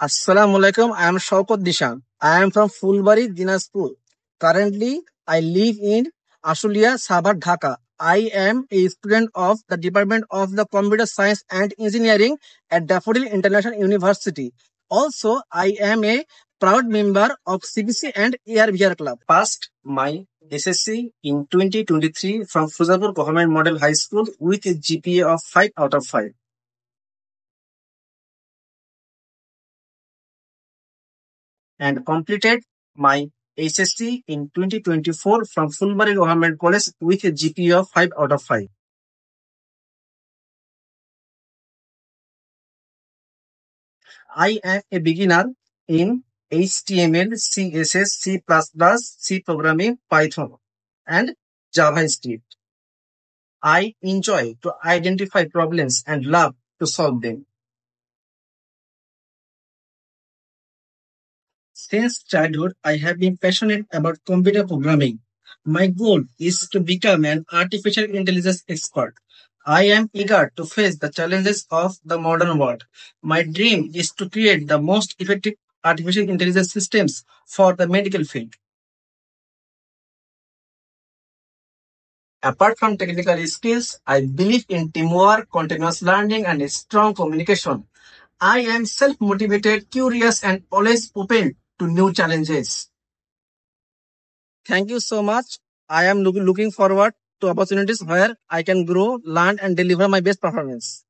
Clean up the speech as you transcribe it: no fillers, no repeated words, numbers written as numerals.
Assalamu alaikum. I am Shaukat Dishan. I am from Fulbari, Dinaspur. Currently, I live in Ashulia, Sabar, Dhaka. I am a student of the Department of the Computer Science and Engineering at Daffodil International University. Also, I am a proud member of CBC and ARVR Club. Passed my SSC in 2023 from Fuzapur Government Model High School with a GPA of 5 out of 5. And completed my HSC in 2024 from Fulbari Government College with a GPA of 5 out of 5. I am a beginner in HTML, CSS, C++, C programming, Python, and JavaScript. I enjoy to identify problems and love to solve them. Since childhood, I have been passionate about computer programming. My goal is to become an artificial intelligence expert. I am eager to face the challenges of the modern world. My dream is to create the most effective artificial intelligence systems for the medical field. Apart from technical skills, I believe in teamwork, continuous learning, and strong communication. I am self motivated, curious, and always open to new challenges. Thank you so much. I am looking forward to opportunities where I can grow, learn, and deliver my best performance.